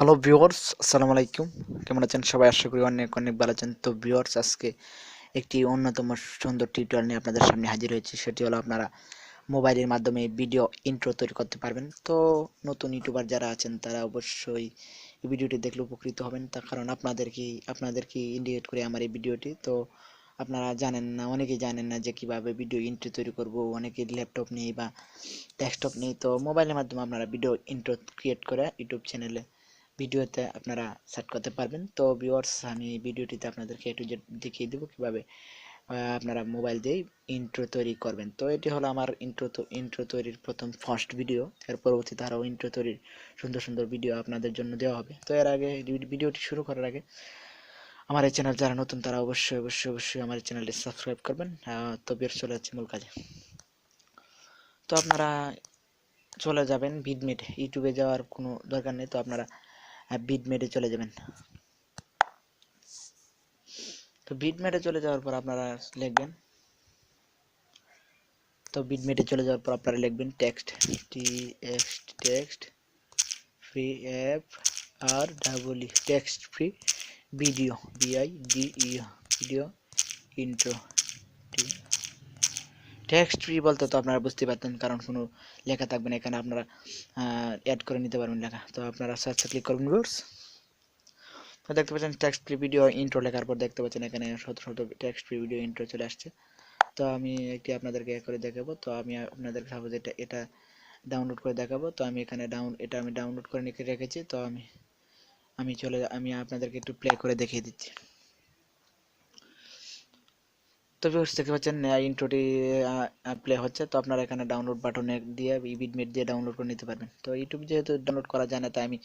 Hello viewers, আসসালামু আলাইকুম। কেমন আছেন সবাই? আশা করি অনেক অনেক ভালো আছেন। তো ভিউয়ার্স, আজকে একটি অন্যতম সুন্দর টিউটোরিয়াল নিয়ে আপনাদের সামনে হাজির হয়েছি। সেটি হলো আপনারা মোবাইলের মাধ্যমে ভিডিও ইন্ট্রো তৈরি করতে পারবেন। তো নতুন ইউটিউবার যারা আছেন তারা অবশ্যই এই ভিডিওটি দেখলে উপকৃত হবেন, তার কারণ আপনাদেরকে ইন্ডিকেট করে আমার এই ভিডিওটি। তো আপনারা জানেন না, অনেকেই জানেন না যে কিভাবে ভিডিও ইন্ট্রো তৈরি করব। অনেকেই ল্যাপটপ নেই বা ডেস্কটপ নেই। তো মোবাইলের মাধ্যমে আপনারা ভিডিও ইন্ট্রো ক্রিয়েট করে ইউটিউব চ্যানেলে ভিডিওতে আপনারা সেট করতে পারবেন। তো ভিউয়ার্স, আমি ভিডিওটিতে আপনাদেরকে একটু দেখিয়ে দেবো কিভাবে আপনারা মোবাইল দিয়ে ইন্ট্রো তৈরি করবেন। তো এটি হলো আমার ইন্ট্রো তৈরির প্রথম ফার্স্ট ভিডিও। এর পরবর্তীতে আরও ইন্ট্রো তৈরির সুন্দর সুন্দর ভিডিও আপনাদের জন্য দেওয়া হবে। তো এর আগে ভিডিওটি শুরু করার আগে আমার এই চ্যানেল যারা নতুন তারা অবশ্যই অবশ্যই অবশ্যই আমার চ্যানেলটি সাবস্ক্রাইব করবেন। তো বের চলে যাচ্ছে মূল কাজে। তো আপনারা চলে যাবেন বিডমেট। ইউটিউবে যাওয়ার কোনো দরকার নেই। তো আপনারা বিডমেটে চলে যাবেন। তো বিটমেটে চলে যাওয়ার পর আপনারা লিখবেন, তো বিটমেটে চলে যাওয়ার পর আপনারা লিখবেন text, text free F R double E, text free video, B I D E, video intro. Text free বলতে তো আপনারা বুঝতে পারতেন, কারণ কোনো লেখা থাকবে না এখানে, আপনারা অ্যাড করে নিতে পারবেন লেখা। তো আপনারা সার্চে ক্লিক করবেন ভিউয়ার্স। তো দেখতে পাচ্ছেন টেক্সট ফ্রি ভিডিও ইন্ট্রো লেখার পর দেখতে পাচ্ছেন এখানে শত শত টেক্সট ফ্রি ভিডিও ইন্ট্রো চলে আসছে। তো আমি একটি আপনাদেরকে করে দেখাবো। তো আমি আপনাদেরকে সাপোজ এটা ডাউনলোড করে দেখাবো। তো আমি এখানে আমি ডাউনলোড করে রেখেছি। তো আমি আপনাদেরকে একটু প্লে করে দেখিয়ে দিচ্ছি। তো ভিউয়ার্স, দেখতে পাচ্ছেন ইন্ট্রোটি প্লে হচ্ছে। তো আপনারা এখানে ডাউনলোড বাটনে দিয়ে বিটমেট দিয়ে ডাউনলোড করে নিতে পারবেন। তো ইউটিউব যেহেতু ডাউনলোড করা যায় না, তাই আমি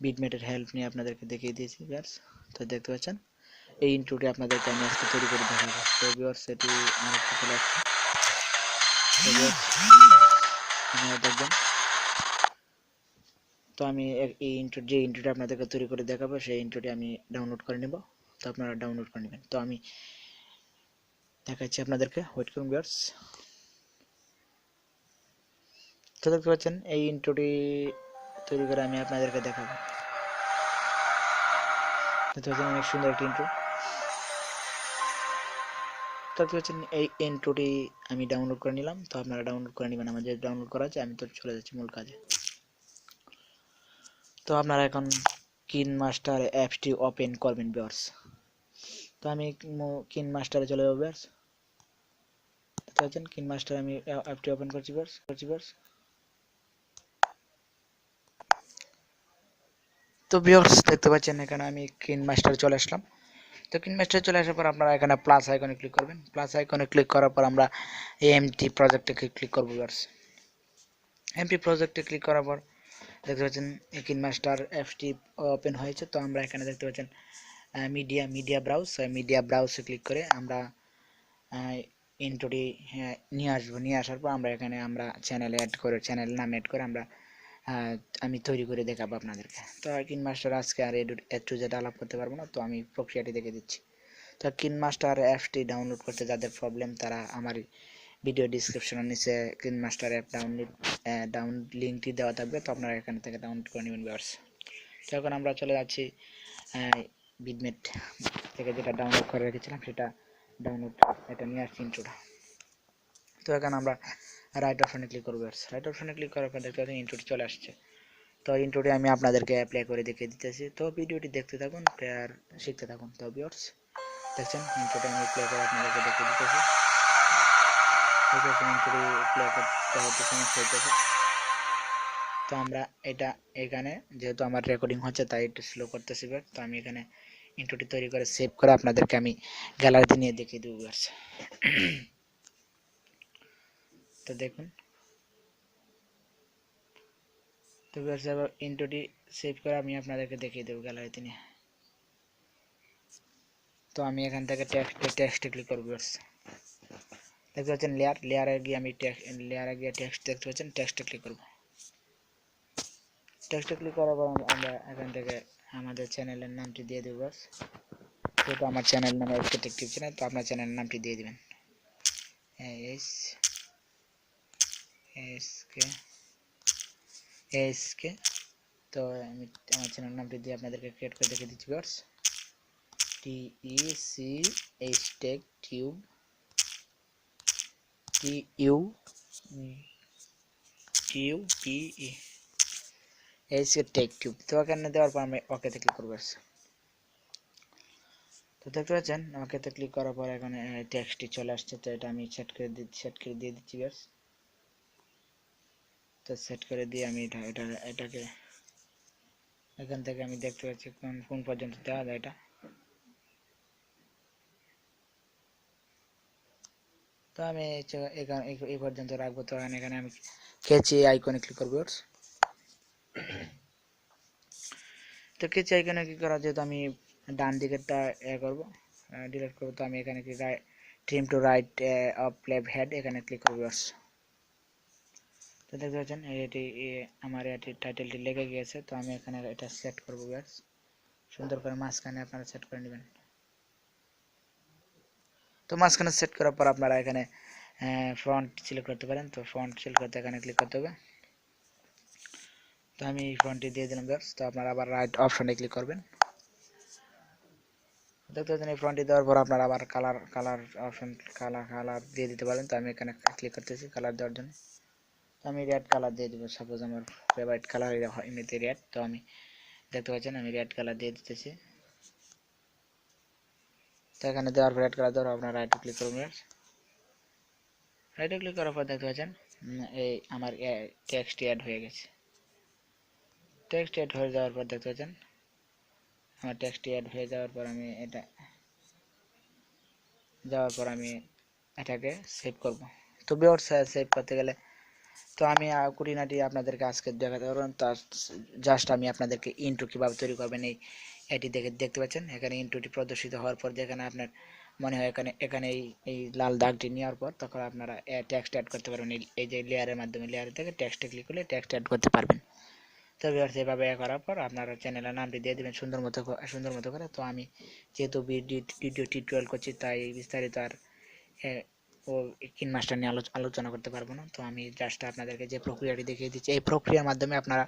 বিটমেটের হেল্প নিয়ে আপনাদেরকে দেখিয়ে দিয়েছি ভিউয়ার্স। তো দেখতে পাচ্ছেন এই ইন্ট্রোটি আপনাদেরকে আমি আজকে তৈরি করে দেখাবো। তো ভিউয়ার্স, এটি আমার চলে আসছে। তো ভিউয়ার্স, আপনারা দেখবেন। তো আমি এই যে ইন্ট্রোটি আপনাদেরকে তৈরি করে দেখাবো, সেই ইন্ট্রোটি আমি ডাউনলোড করে নেব। তো আপনারা ডাউনলোড করে নেবেন। তো আমি দেখাচ্ছি আপনাদেরকে, ওয়েট করুন ভিউয়ার্স। তো দেখতে পাচ্ছেন এই ইন্ট্রোটি তৈরি করে আমি আপনাদেরকে দেখাবো। দেখতে পাচ্ছেন অনেক সুন্দর একটি ইন্ট্রো। দেখতে পাচ্ছেন এই ইন্ট্রোটি আমি ডাউনলোড করে নিলাম। তো আপনারা ডাউনলোড করে নেবেন। আমার যে ডাউনলোড করা আছে, আমি তো চলে যাচ্ছি মূল কাজে। তো আপনারা এখন কিন মাস্টার অ্যাপটি ওপেন করবেন ভিউয়ার্স। তো আমি কিন মাস্টারে চলে যাবো ভিউয়ার্স। দেখতে পাচ্ছেন কিন মাস্টার আমি অ্যাপটি ওপেন করছি ভিউয়ার্স। তো ভিউয়ার্স, দেখতে পাচ্ছেন এখানে আমি কিন মাস্টারে চলে আসলাম। তো কিন মাস্টারে চলে আসার পর আপনারা এখানে প্লাস আইকনে ক্লিক করবেন। প্লাস আইকনে ক্লিক করার পর আমরা এমটি প্রজেক্টে ক্লিক করবো ভিউয়ার্স। এমটি প্রজেক্টে ক্লিক করার পর দেখতে পাচ্ছেন কিন মাস্টার অ্যাপটি ওপেন হয়েছে। তো আমরা এখানে দেখতে পাচ্ছেন মিডিয়া ব্রাউজে ক্লিক করে আমরা ইন্ট্রোটি নিয়ে আসার পর আমরা এখানে চ্যানেল নাম অ্যাড করে আমি তৈরি করে দেখাবো আপনাদেরকে। তো কিন মাস্টার আজকে আর একটু যেটা আলাপ করতে পারবো না, তো আমি প্রক্রিয়াটি দেখে দিচ্ছি। তো কিন মাস্টার অ্যাপটি ডাউনলোড করতে যাদের প্রবলেম, তারা আমার ভিডিও ডিসক্রিপশনের নিচে কিন মাস্টার অ্যাপ লিঙ্কটি দেওয়া থাকবে। তো আপনারা এখান থেকে ডাউনলোড করে নেবেন ভিউয়ার্স। তো এখন আমরা চলে যাচ্ছি বিটমেট থেকে যেটা ডাউনলোড করে রেখেছিলাম, সেটা এটা নিয়ে আসছি ইন্ট্রোটা। তো এখন আমরা রাইট অপশনে ক্লিক করবো। রাইট অপশনে ক্লিক করার পর দেখতে পাচ্ছেন ইন্ট্রোটি চলে আসছে। তো ইন্ট্রোটি আমি আপনাদেরকে প্লে করে দেখিয়ে দিতেছি। তো ভিডিওটি দেখতে থাকুন, আর শিখতে থাকুন। তো ভিউয়ার্স, দেখছেন ইন্ট্রোটি আমি প্লে করে আপনাদেরকে দেখিয়ে দিতেছি। ইন্ট্রোটি প্লে করতে হতে সমস্যা হইতেছে। তো আমরা এখানে যেহেতু আমার রেকর্ডিং হচ্ছে, তাই একটু স্লো করতেছি। তো আমি এখানে ইন্ট্রোটি তৈরি করে সেভ করে আপনাদেরকে আমি গ্যালারিতে নিয়ে দেখিয়ে দেবো। তো দেখুন, তো ইন্ট্রোটি সেভ করে আমি আপনাদেরকে দেখিয়ে দেবো গ্যালারিতে নিয়ে। তো আমি এখান থেকে টেক্সটে ক্লিক করবো। দেখতে পাচ্ছেন লেয়ারে গিয়ে টেক্সট দেখতে পাচ্ছেন, টেক্সটে ক্লিক করবো। টেক্সটে ক্লিক করার পর আমরা এখান থেকে আমাদের চ্যানেলের নামটি দিয়ে দেবো। যেহেতু আমার চ্যানেল নাম AHK Tech Tube Channel, তো আপনার চ্যানেলের নামটি দিয়ে দিবেন AHK তো আমি আমার চ্যানেল নামটি দিয়ে আপনাদেরকে ক্রিয়েট করে দেখিয়ে দিচ্ছি viewers, TECH Tech Tube TUPE AHK Tech Tube। তো এখানে দেওয়ার পর আমি ওকেতে ক্লিক করবো। তো দেখতে পাচ্ছেন ওকেতে ক্লিক করার পর এখানে টেক্সটটি চলে আসছে। তো এটা আমি সেট করে দিয়ে দিচ্ছি ভিউয়ার্স। তো সেট করে দিয়ে আমি এটাকে এখান থেকে আমি দেখতে পাচ্ছি কোন পর্যন্ত দেওয়া যায় এটা। তো আমি এখানে এই পর্যন্ত রাখবো। তো এখানে আমি কেচি আইকনে ক্লিক করবো। তো কেচি আইকনে কি করা, যেহেতু আমি ডান দিকেরটা করবো ডিলিট করবো, তো আমি এখানে কি trim to right of left head এখানে ক্লিক করবো। তো দেখতে পাচ্ছেন এটি আমার এটি টাইটেলটি লেগে গিয়েছে। তো আমি এখানে এটা সেট করবো ভিউয়ার্স, সুন্দর করে মাঝখানে আপনারা সেট করে নেবেন। তো মাঝখানে সেট করার পর আপনারা এখানে ফ্রন্ট সিলেক্ট করতে পারেন। তো ফ্রন্ট সিলেক্ট করতে এখানে ক্লিক করতে হবে। তো আমি ফ্রন্টটি দিয়ে দিলাম ভিউয়ার্স। তো আপনারা আবার রাইট অপশনে ক্লিক করবেন। দেখতে পাচ্ছেন এই ফ্রন্টটি দেওয়ার পর আপনারা আবার কালার অপশন কালার দিয়ে দিতে পারেন। তো আমি এখানে ক্লিক করতেছি কালার দেওয়ার জন্য। তো আমি রেড কালার দিয়ে দেবো, সাপোজ আমার ফেভারিট কালার এমনিতে রেড। তো আমি দেখতে পাচ্ছেন আমি রেড কালার দিয়ে দিতেছি। তো এখানে দেওয়ার পর রেড কালার দেওয়ার আপনার রাইটে ক্লিক করবেন। রাইটে ক্লিক করার পর দেখতে পাচ্ছেন এই আমার টেক্সট অ্যাড হয়ে গেছে। টেক্সট অ্যাড হয়ে যাওয়ার পর দেখতে পাচ্ছেন আমার টেক্সট অ্যাড হয়ে যাওয়ার পর আমি এটাকে সেভ করব। তো ভিউয়ার্স সেভ করতে গেলে তো আমি খুঁটিনাটি আপনাদেরকে আজকে দেখাতে পারবো। তার জাস্ট আমি আপনাদেরকে ইন্ট্রো কীভাবে তৈরি করবেন এটি দেখতে পাচ্ছেন। এখানে ইন্ট্রোটি প্রদর্শিত হওয়ার পর যেখানে আপনার মনে হয় এখানে এই লাল দাগটি নেওয়ার পর তখন আপনারা টেক্সট অ্যাড করতে পারবেন। এই যে লেয়ারের মাধ্যমে লেয়ার থেকে টেক্সটে ক্লিক করলে টেক্সট অ্যাড করতে পারবেন। তো ভিউয়ার্স এভাবে করার পর আপনারা চ্যানেলের নামটি দিয়ে দেবেন সুন্দর মতো করে। তো আমি যেহেতু ভিডিও টিউটোরিয়াল করছি তাই বিস্তারিত আর ও মাস্টার নিয়ে আলোচনা করতে পারবো না। তো আমি জাস্ট আপনাদেরকে যে প্রক্রিয়াটি দেখিয়ে দিচ্ছি, এই প্রক্রিয়ার মাধ্যমে আপনারা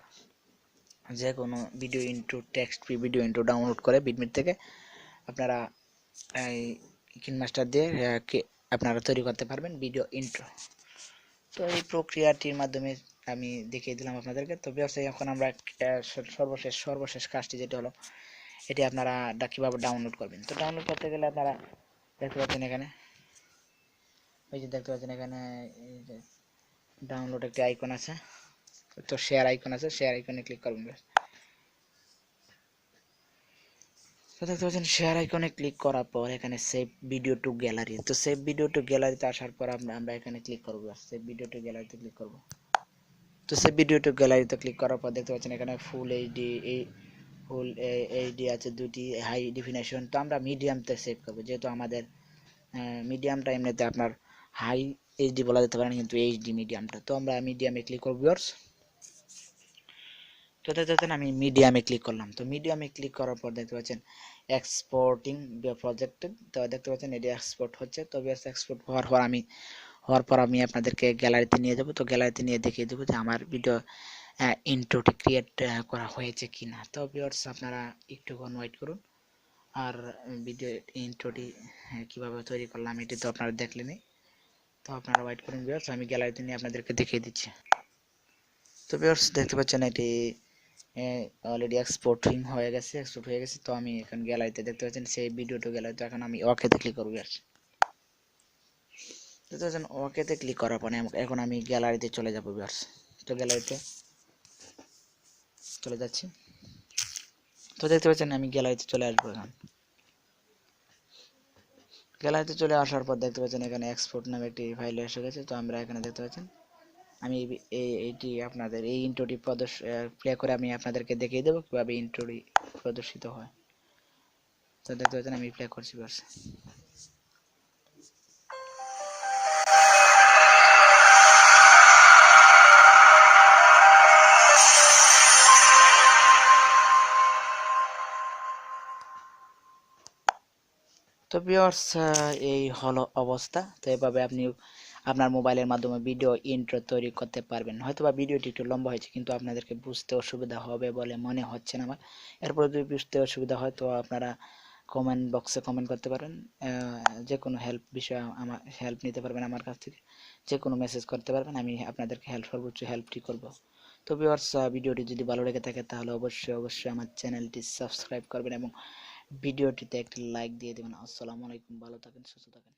যে কোনো video intro text video intro download করে বিটমিট থেকে আপনারা এই মাস্টার দিয়ে আপনারা তৈরি করতে পারবেন ভিডিও ইন্ট্রো। তো এই প্রক্রিয়াটির মাধ্যমে আমি দেখিয়ে দিলাম আপনাদেরকে। তো ব্যবসায়ী এখন আমরা সর্বশেষ কাজটি যেটা হলো এটি আপনারা কীভাবে ডাউনলোড করবেন। তো ডাউনলোড করতে গেলে আপনারা দেখতে পাচ্ছেন এখানে এখানে ডাউনলোড একটি আইকন আছে। তো শেয়ার আইকন আছে, শেয়ার আইকনে ক্লিক করবেন। তো দেখতে পাচ্ছেন শেয়ার আইকনে ক্লিক করার পর এখানে সেভ ভিডিও টু গ্যালারি। তো সেভ ভিডিও টু গ্যালারিতে আসার পর আমরা এখানে ক্লিক করবো, সেভ ভিডিও টু গ্যালারিতে ক্লিক করব। তো সেভ ভিডিও টু গ্যালারিতে ক্লিক করার পর দেখতে পাচ্ছেন এখানে ফুল এইচডি আছে, দুটি হাই ডেফিনেশন। তো আমরা মিডিয়ামতে সেভ করবো, যেহেতু আমাদের মিডিয়ামটা এমনিতে আপনার হাই এইচডি বলা যেতে পারে না, কিন্তু এইচডি মিডিয়ামটা। তো আমরা মিডিয়ামে ক্লিক করবো ভিউয়ার্স। তো দেখতে পাচ্ছেন আমি মিডিয়ামে ক্লিক করলাম। তো মিডিয়ামে ক্লিক করার পর দেখতে পাচ্ছেন এক্সপোর্টিং প্রজেক্টেড। তো দেখতে পাচ্ছেন এটি এক্সপোর্ট হচ্ছে। তো ভিউয়ার্স এক্সপোর্ট হওয়ার পর আমি আপনাদেরকে গ্যালারিতে নিয়ে যাব। তো গ্যালারিতে নিয়ে দেখিয়ে দেবো যে আমার ভিডিও ইন্ট্রোটি ক্রিয়েট করা হয়েছে কিনা। তো ভিউয়ার্স আপনারা একটুক্ষণ ওয়েট করুন। আর ভিডিও ইন্ট্রোটি কীভাবে তৈরি করলাম এটি তো আপনারা দেখলেনই। তো আপনারা ওয়েট করুন ভিউয়ার্স, আমি গ্যালারিতে নিয়ে আপনাদেরকে দেখিয়ে দিচ্ছি। তো ভিউয়ার্স দেখতে পাচ্ছেন এটি অলরেডি এক্সপোর্ট হয়ে গেছে। তো আমি এখন গ্যালারিতে দেখতে পাচ্ছেন সেই ভিডিওটা গ্যালারিতে। এখন আমি ওকেতে ক্লিক করব ভিউয়ার্স। দেখতে পাচ্ছেন ওকেতে ক্লিক করার পরে এখন আমি গ্যালারিতে চলে যাব ভিউয়ার্স। তো গ্যালারিতে চলে যাচ্ছি। তো দেখতে পাচ্ছেন আমি গ্যালারিতে চলে আসবো। এখন গ্যালারিতে চলে আসার পর দেখতে পাচ্ছেন এখানে এক্সপোর্ট নামে একটি ফাইল এসে গেছে। তো আমরা এখানে দেখতে পাচ্ছেন আমি এইটি আপনাদের এই ইন্ট্রোটি প্লে করে আমি আপনাদেরকে দেখিয়ে দেবো কীভাবে ইন্ট্রোটি প্রদর্শিত হয়। তো দেখতে পাচ্ছেন আমি প্লে করছি ভিউয়ার্স। তো ভিউয়ার্স এই হলো অবস্থা। তো এভাবে আপনি আপনার মোবাইলের মাধ্যমে ভিডিও ইন্ট্রো তৈরি করতে পারবেন। হয়তোবা ভিডিওটি একটু লম্বা হয়েছে, কিন্তু আপনাদেরকে বুঝতে অসুবিধা হবে বলে মনে হচ্ছে না আমার। এরপরে যদি বুঝতে অসুবিধা হয় তো আপনারা কমেন্ট বক্সে কমেন্ট করতে পারেন। যে কোনো হেল্প বিষয়ে আমার হেল্প নিতে পারবেন আমার কাছ থেকে, যে কোনো মেসেজ করতে পারবেন, আমি আপনাদেরকে সর্বোচ্চ হেল্পটি করব। তো ভিউয়ার্স, ভিডিওটি যদি ভালো লেগে থাকে তাহলে অবশ্যই আমার চ্যানেলটি সাবস্ক্রাইব করবেন এবং ভিডিওটিতে একটি লাইক দিয়ে দেবেন। আসসালামু আলাইকুম, ভালো থাকেন, সুস্থ থাকেন।